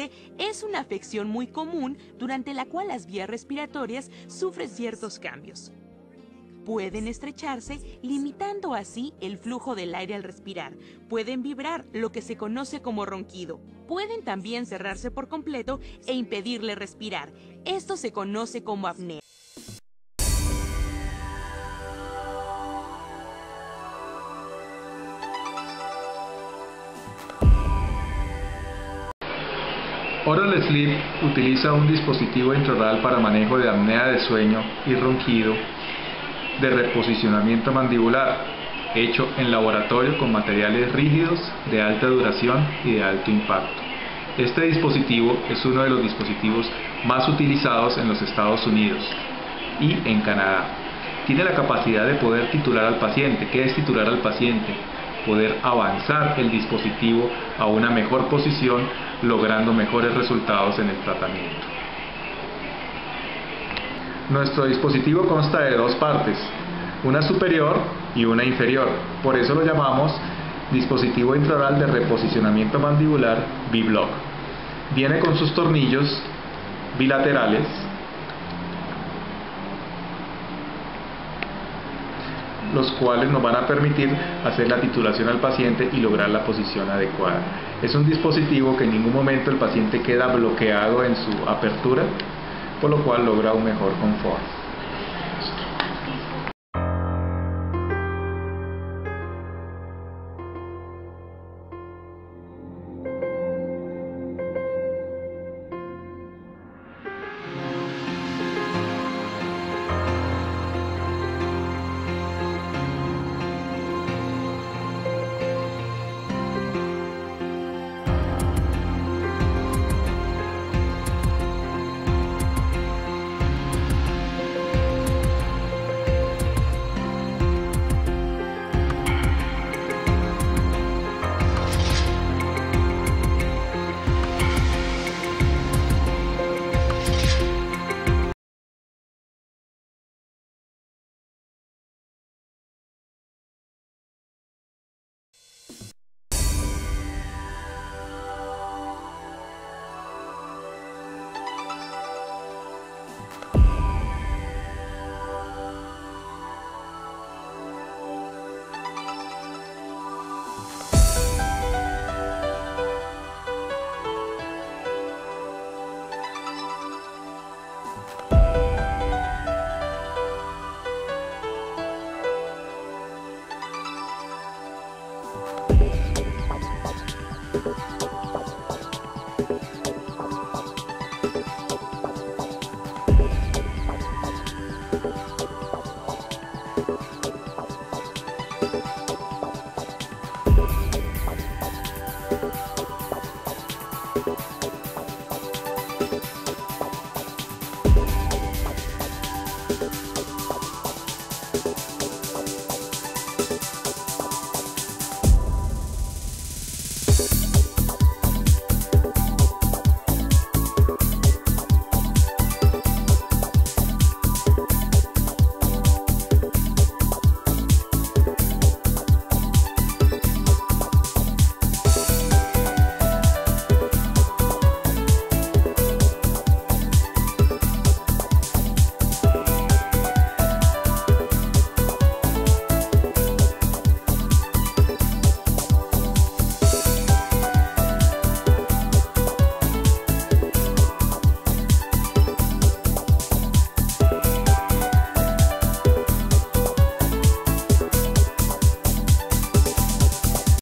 gripe es una afección muy común durante la cual las vías respiratorias sufren ciertos cambios. Pueden estrecharse, limitando así el flujo del aire al respirar. Pueden vibrar, lo que se conoce como ronquido. Pueden también cerrarse por completo e impedirle respirar. Esto se conoce como apnea. Oral Sleep utiliza un dispositivo intraoral para manejo de apnea de sueño y ronquido de reposicionamiento mandibular, hecho en laboratorio con materiales rígidos, de alta duración y de alto impacto. Este dispositivo es uno de los dispositivos más utilizados en los Estados Unidos y en Canadá. Tiene la capacidad de poder titular al paciente. ¿Qué es titular al paciente? Poder avanzar el dispositivo a una mejor posición, logrando mejores resultados en el tratamiento. Nuestro dispositivo consta de dos partes, una superior y una inferior. Por eso lo llamamos dispositivo intraoral de reposicionamiento mandibular B-Block. Viene con sus tornillos bilaterales, los cuales nos van a permitir hacer la titulación al paciente y lograr la posición adecuada. Es un dispositivo que en ningún momento el paciente queda bloqueado en su apertura, por lo cual logra un mejor confort.